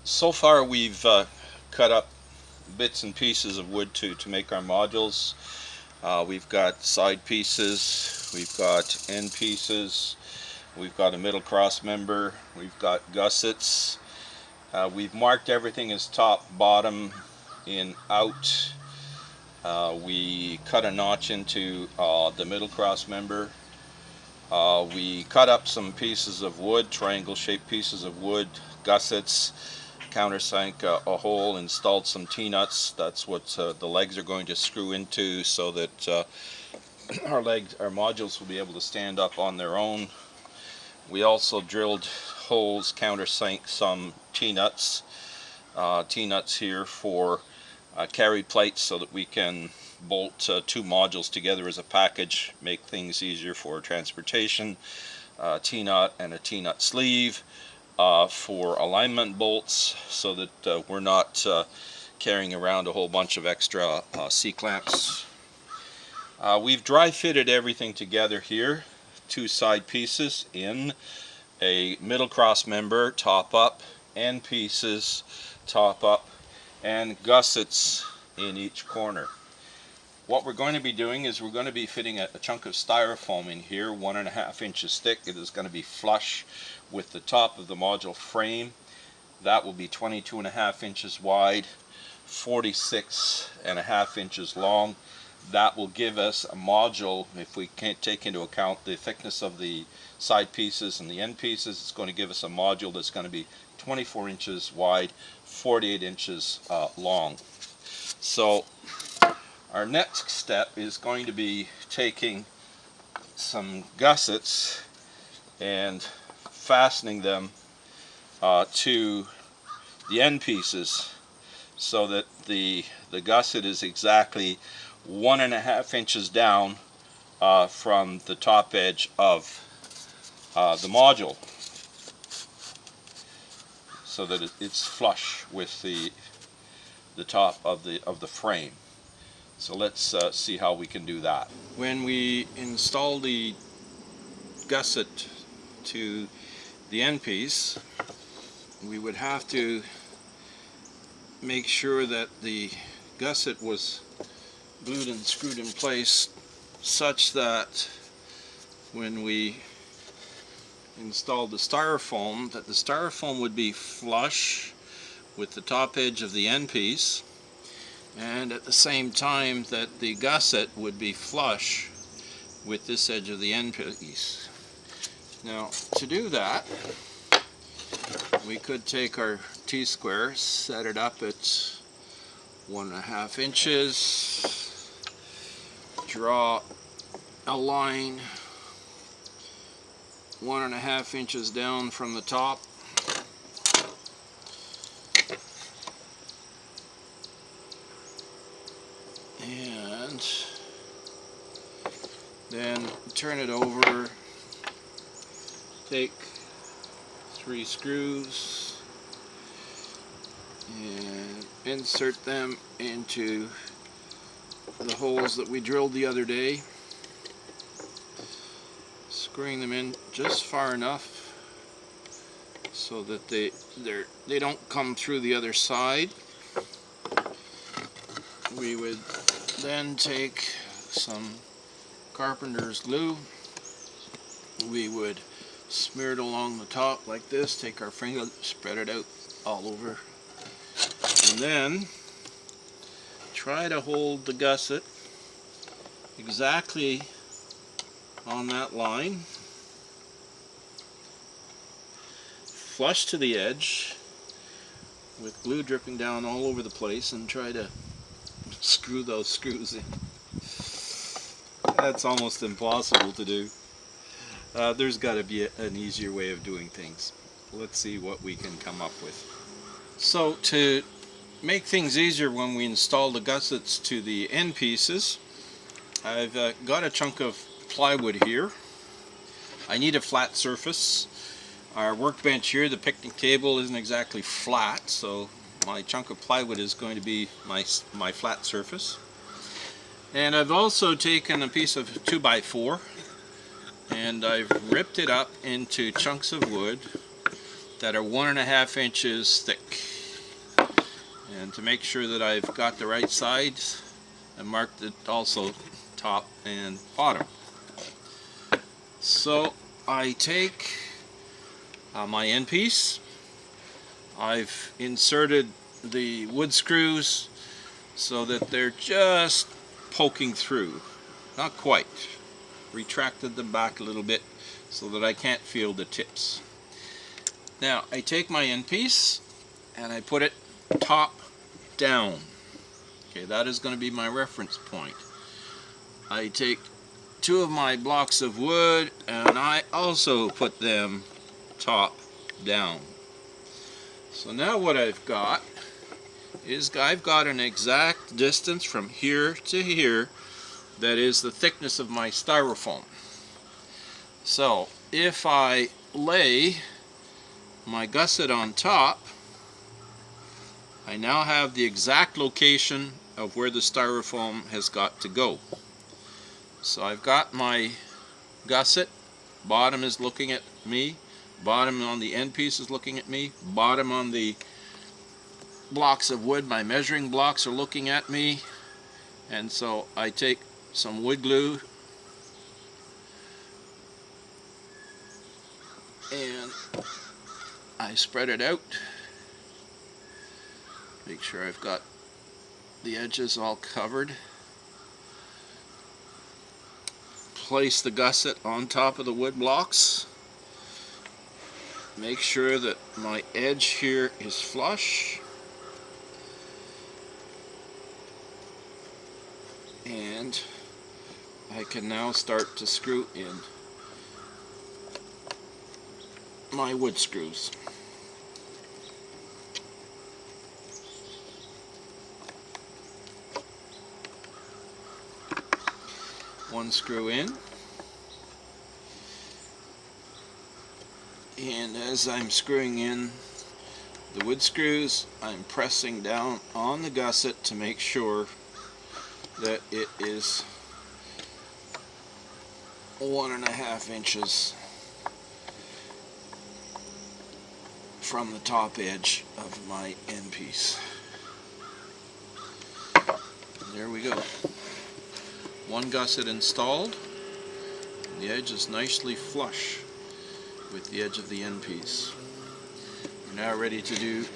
So far we've cut up bits and pieces of wood to make our modules. We've got side pieces, we've got end pieces, we've got a middle cross member, we've got gussets. We've marked everything as top, bottom, in, out. We cut a notch into the middle cross member. We cut up some pieces of wood, triangle shaped pieces of wood, gussets, countersank a hole, installed some T-nuts. That's what the legs are going to screw into, so that our modules will be able to stand up on their own. We also drilled holes, countersank some T-nuts. T-nuts here for carry plates, so that we can bolt two modules together as a package, make things easier for transportation. T-nut and a T-nut sleeve for alignment bolts, so that we're not carrying around a whole bunch of extra C-clamps. We've dry fitted everything together here. Two side pieces in, a middle cross member, top up, end pieces, top up, and gussets in each corner. What we're going to be doing is we're going to be fitting a chunk of styrofoam in here, 1.5 inches thick. It is going to be flush with the top of the module frame. That will be 22.5 inches wide, 46.5 inches long. That will give us a module, if we can't take into account the thickness of the side pieces and the end pieces, it's going to give us a module that's going to be 24 inches wide, 48 inches long. So our next step is going to be taking some gussets and fastening them to the end pieces, so that the gusset is exactly 1.5 inches down from the top edge of the module, so that it's flush with the top of the frame. So let's see how we can do that. When we install the gusset to the end piece, we would have to make sure that the gusset was glued and screwed in place, such that when we installed the styrofoam, that the styrofoam would be flush with the top edge of the end piece, and at the same time that the gusset would be flush with this edge of the end piece. Now, to do that, we could take our T-square, set it up at 1.5 inches, draw a line 1.5 inches down from the top, and then turn it over, take 3 screws and insert them into the holes that we drilled the other day, screwing them in just far enough so that they don't come through the other side. We would then take some carpenter's glue. We would smear it along the top like this, take our finger, spread it out all over, and then try to hold the gusset exactly on that line, flush to the edge, with glue dripping down all over the place, and try to screw those screws in. That's almost impossible to do. There's got to be an easier way of doing things. Let's see what we can come up with. So to make things easier when we install the gussets to the end pieces, I've got a chunk of plywood here. I need a flat surface. Our workbench here, the picnic table, isn't exactly flat, so my chunk of plywood is going to be my flat surface. And I've also taken a piece of 2x4 and I've ripped it up into chunks of wood that are 1.5 inches thick. And to make sure that I've got the right sides, I marked it also top and bottom. So I take my end piece. I've inserted the wood screws so that they're just poking through. Not quite. Retracted them back a little bit so that I can't feel the tips. Now I take my end piece and I put it top down. Okay, that is going to be my reference point. I take two of my blocks of wood and I also put them top down. So now what I've got is I've got an exact distance from here to here that is the thickness of my styrofoam. So if I lay my gusset on top, I now have the exact location of where the styrofoam has got to go. So I've got my gusset, bottom is looking at me, bottom on the end piece is looking at me, bottom on the blocks of wood, my measuring blocks are looking at me, and so I take some wood glue and I spread it out. Make sure I've got the edges all covered. Place the gusset on top of the wood blocks. Make sure that my edge here is flush. And I can now start to screw in my wood screws. One screw in, and as I'm screwing in the wood screws, I'm pressing down on the gusset to make sure that it is 1.5 inches from the top edge of my end piece. And there we go. One gusset installed. The edge is nicely flush with the edge of the end piece. We're now ready to do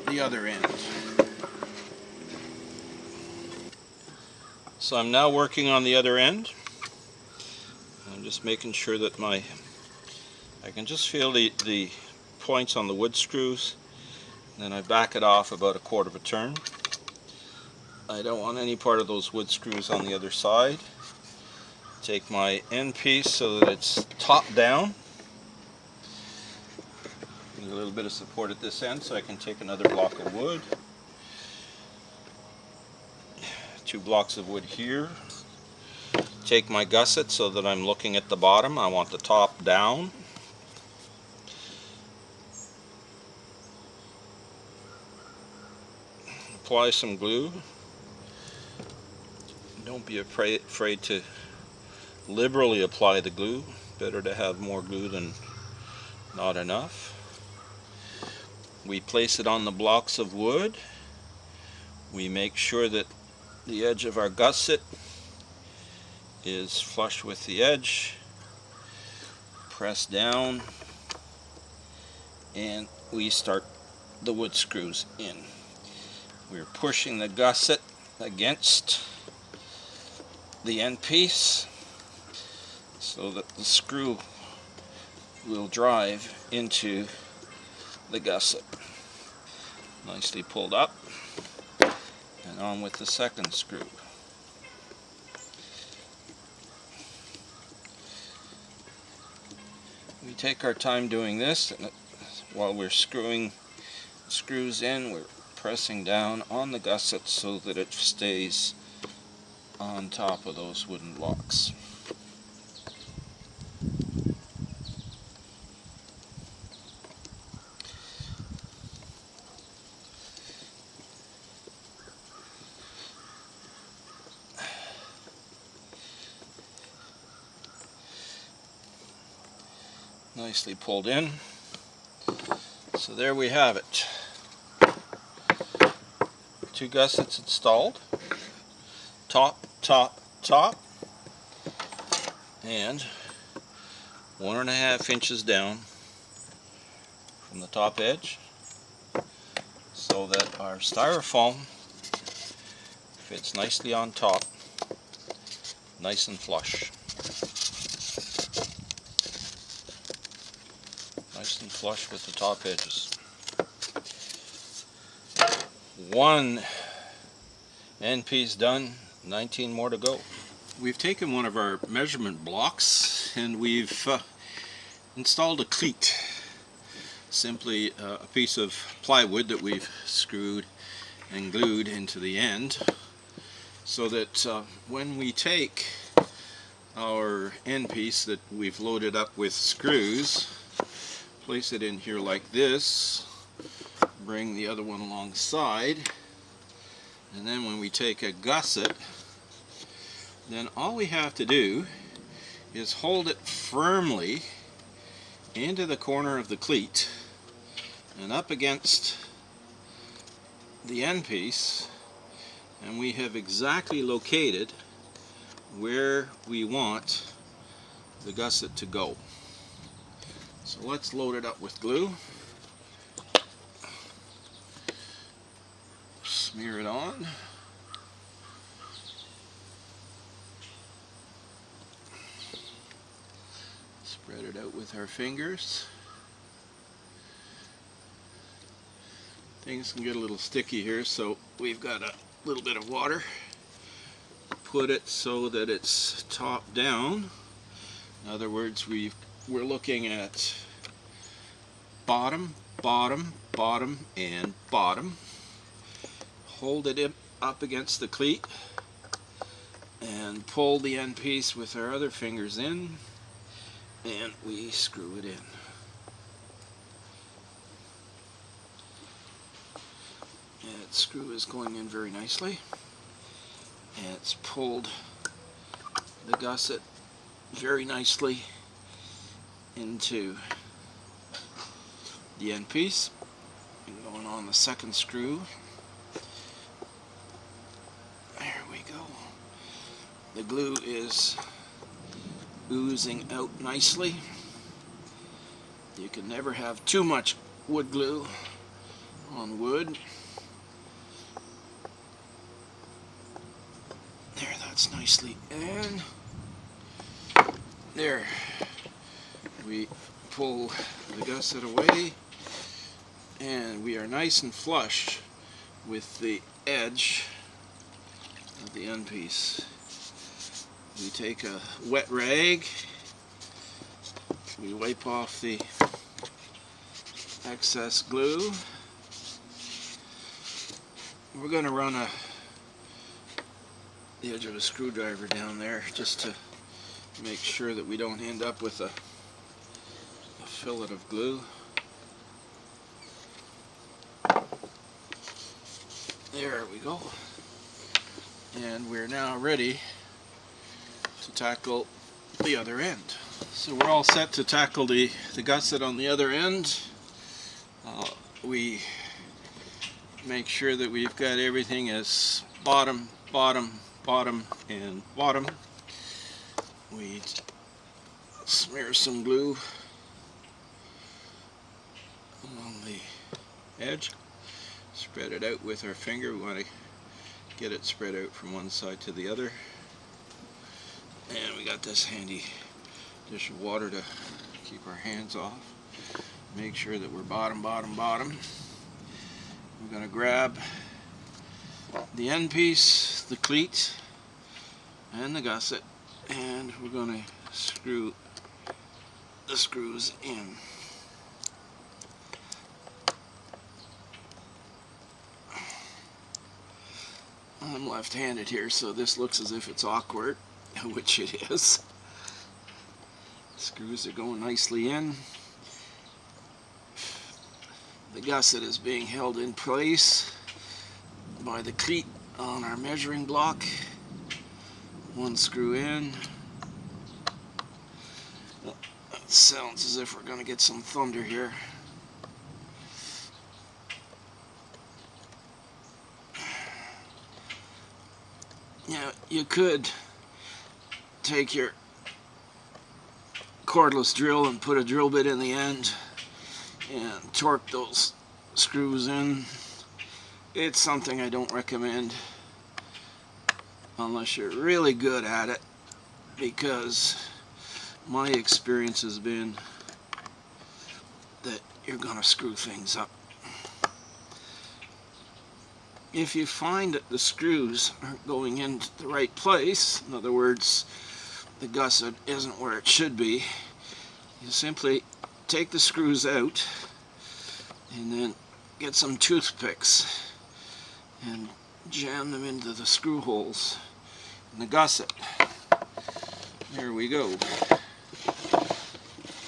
the other end. So I'm now working on the other end. I'm just making sure that I can just feel the points on the wood screws, and then I back it off about 1/4 of a turn. I don't want any part of those wood screws on the other side. Take my end piece so that it's top down. Need a little bit of support at this end so I can take another block of wood. 2 blocks of wood here. Take my gusset so that I'm looking at the bottom. I want the top down. Apply some glue. Don't be afraid to liberally apply the glue. Better to have more glue than not enough. We place it on the blocks of wood. We make sure that the edge of our gusset is flush with the edge. Press down and we start the wood screws in. We're pushing the gusset against the end piece so that the screw will drive into the gusset. Nicely pulled up, and on with the second screw. We take our time doing this, and while we're screwing screws in, we're pressing down on the gusset so that it stays on top of those wooden blocks. Nicely pulled in. So there we have it. 2 gussets installed, top, top, top, and 1.5 inches down from the top edge, so that our styrofoam fits nicely on top, nice and flush. Nice and flush with the top edges. 1 end piece done, 19 more to go. We've taken one of our measurement blocks and we've installed a cleat. Simply a piece of plywood that we've screwed and glued into the end, so that when we take our end piece that we've loaded up with screws, place it in here like this, bring the other one alongside, and then when we take a gusset, then all we have to do is hold it firmly into the corner of the cleat and up against the end piece, and we have exactly located where we want the gusset to go. So let's load it up with glue, smear it on, spread it out with our fingers. Things can get a little sticky here, so we've got a little bit of water. Put it so that it's top down. In other words, we're looking at bottom, bottom, bottom, and bottom. Hold it up against the cleat and pull the end piece with our other fingers in, and we screw it in. And its screw is going in very nicely, and it's pulled the gusset very nicely into the end piece. And going on the second screw. There we go. The glue is oozing out nicely. You can never have too much wood glue on wood. There, that's nicely in. There. We pull the gusset away, and we are nice and flush with the edge of the end piece. We take a wet rag, we wipe off the excess glue. We're going to run the edge of a screwdriver down there just to make sure that we don't end up with a fillet of glue. There we go. And we're now ready to tackle the other end. So we're all set to tackle the gusset on the other end. We make sure that we've got everything as bottom, bottom, bottom, and bottom. We smear some glue along the edge, spread it out with our finger. We want to get it spread out from one side to the other, and we got this handy dish of water to keep our hands off. Make sure that we're bottom, bottom, bottom. We're going to grab the end piece, the cleat, and the gusset, and we're going to screw the screws in. I'm left-handed here, so this looks as if it's awkward, which it is. Screws are going nicely in. The gusset is being held in place by the cleat on our measuring block. One screw in. It sounds as if we're going to get some thunder here. Now you could take your cordless drill and put a drill bit in the end and torque those screws in. It's something I don't recommend unless you're really good at it, because my experience has been that you're going to screw things up. If you find that the screws aren't going into the right place, in other words, the gusset isn't where it should be, you simply take the screws out and then get some toothpicks and jam them into the screw holes in the gusset. There we go.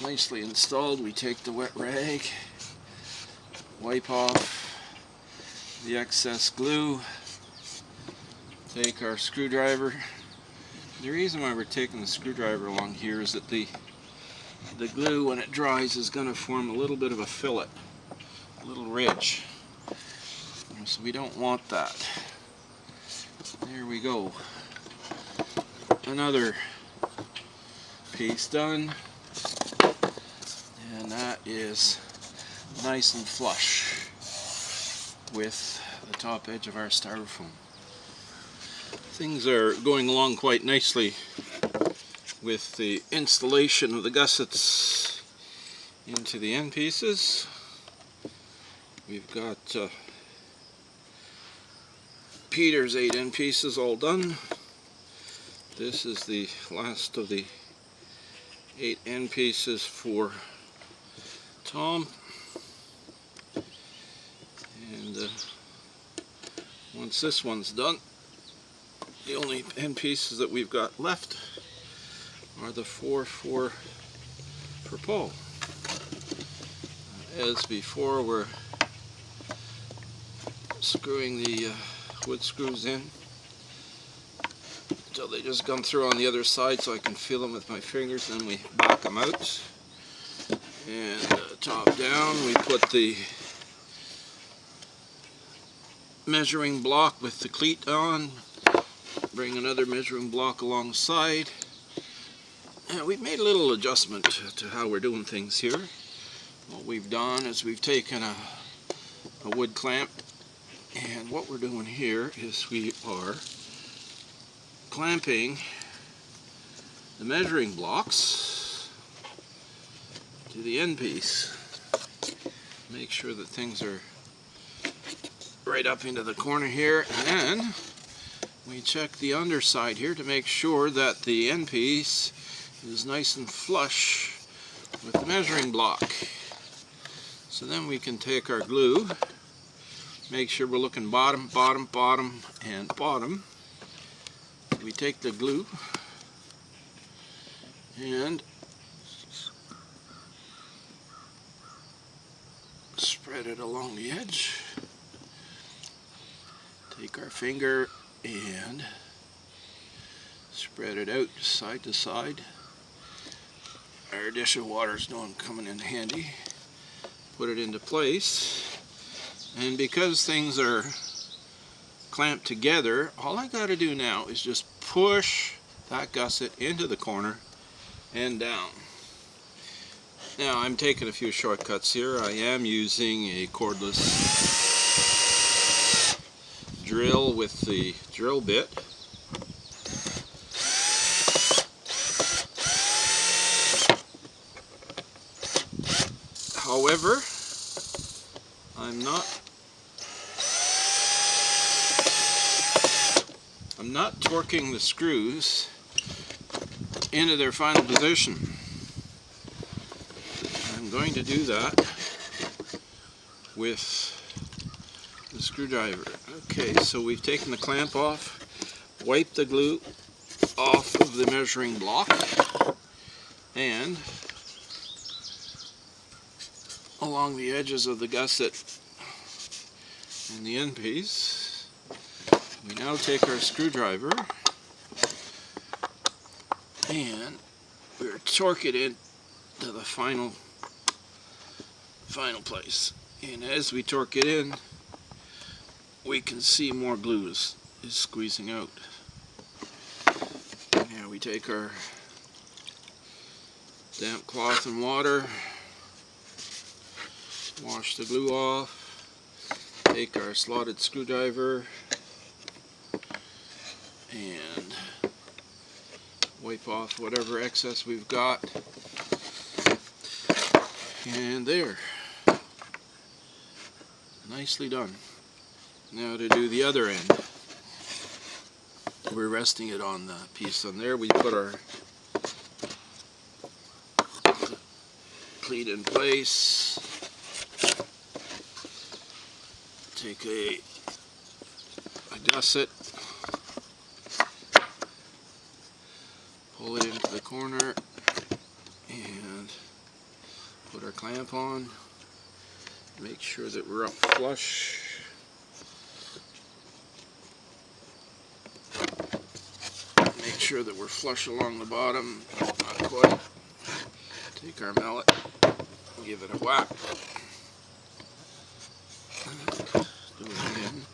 Nicely installed. We take the wet rag, wipe off the excess glue, take our screwdriver. The reason why we're taking the screwdriver along here is that the glue, when it dries, is going to form a little bit of a fillet, a little ridge. So we don't want that. There we go. Another piece done. And that is nice and flush with the top edge of our styrofoam. Things are going along quite nicely with the installation of the gussets into the end pieces. We've got Peter's 8 end pieces all done. This is the last of the 8 end pieces for Tom. And once this one's done, the only end pieces that we've got left are the 4 for Paul. As before, we're screwing the wood screws in until they just come through on the other side so I can feel them with my fingers. Then we back them out, and top down we put the measuring block with the cleat on, bring another measuring block alongside, and we've made a little adjustment to how we're doing things here. What we've done is we've taken a wood clamp, and what we're doing here is we are clamping the measuring blocks to the end piece. Make sure that things are right up into the corner here, and then we check the underside here to make sure that the end piece is nice and flush with the measuring block. So then we can take our glue, make sure we're looking bottom, bottom, bottom, and bottom. We take the glue and spread it along the edge. Take our finger and spread it out side to side. Our dish of water's now coming in handy. Put it into place, and because things are clamped together, all I got to do now is just push that gusset into the corner and down. Now I'm taking a few shortcuts here. I am using a cordless drill with the drill bit. However, I'm not torquing the screws into their final position. I'm going to do that with the screwdriver. Okay, so we've taken the clamp off, wiped the glue off of the measuring block, and along the edges of the gusset and the end piece, we now take our screwdriver and we're torque it in to the final place. And as we torque it in, we can see more glue is squeezing out. we take our damp cloth and water, wash the glue off, take our slotted screwdriver and wipe off whatever excess we've got, and there, nicely done. Now to do the other end, we're resting it on the piece on there. We put our cleat in place, take a gusset, pull it into the corner and put our clamp on. Make sure that we're up flush. Make sure that we're flush along the bottom, not quite. Take our mallet, give it a whack. Do it again.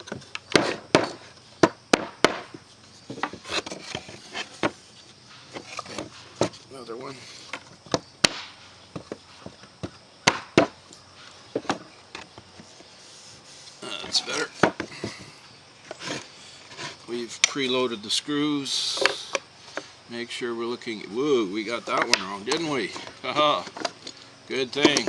Another one. That's better. We've preloaded the screws. Make sure we're looking. Whoa, we got that one wrong, didn't we? Haha. Good thing.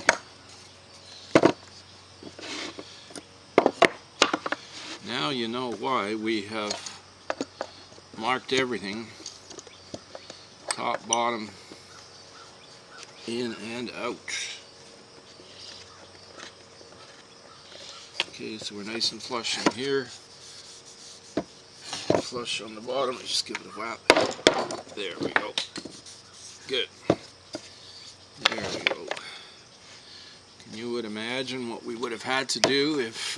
Now you know why we have marked everything, top, bottom, in and out. Okay, so we're nice and flush in here. Flush on the bottom, just give it a whap. There we go. Good. There we go. You would imagine what we would have had to do if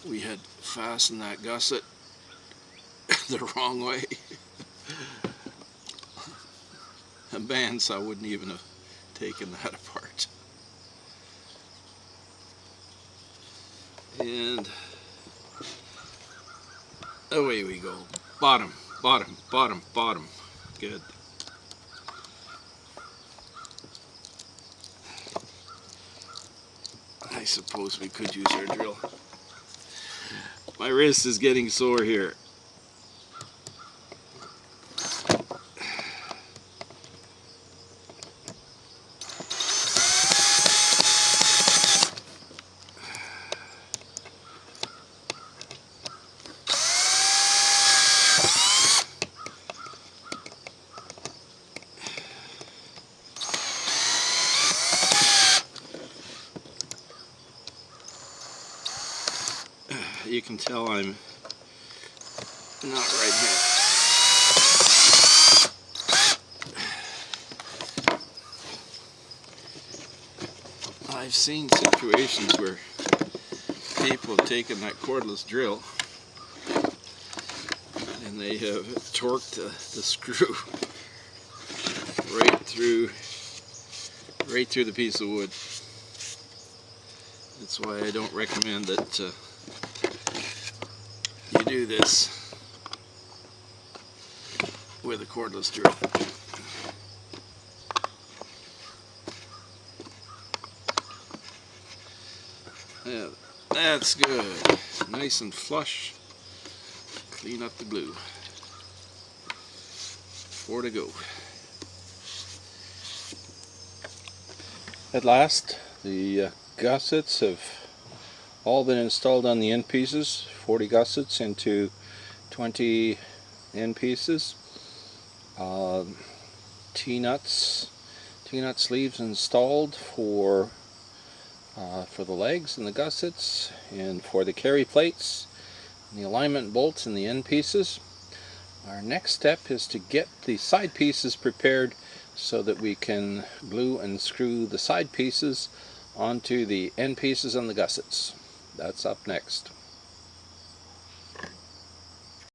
we had fastened that gusset the wrong way. A bandsaw wouldn't even have taken that apart. And away we go. Bottom, bottom, bottom, bottom. Good. I suppose we could use our drill. My wrist is getting sore here. You can tell I'm not right-handed. I've seen situations where people have taken that cordless drill and they have torqued the screw right through the piece of wood. That's why I don't recommend that you do this with a cordless drill. Yeah, that's good. Nice and flush. Clean up the glue. 4 to go. At last, the gussets have all been installed on the end pieces. 40 gussets into 20 end pieces. T-nut sleeves installed for the legs and the gussets, and for the carry plates and the alignment bolts in the end pieces. Our next step is to get the side pieces prepared so that we can glue and screw the side pieces onto the end pieces on the gussets. That's up next.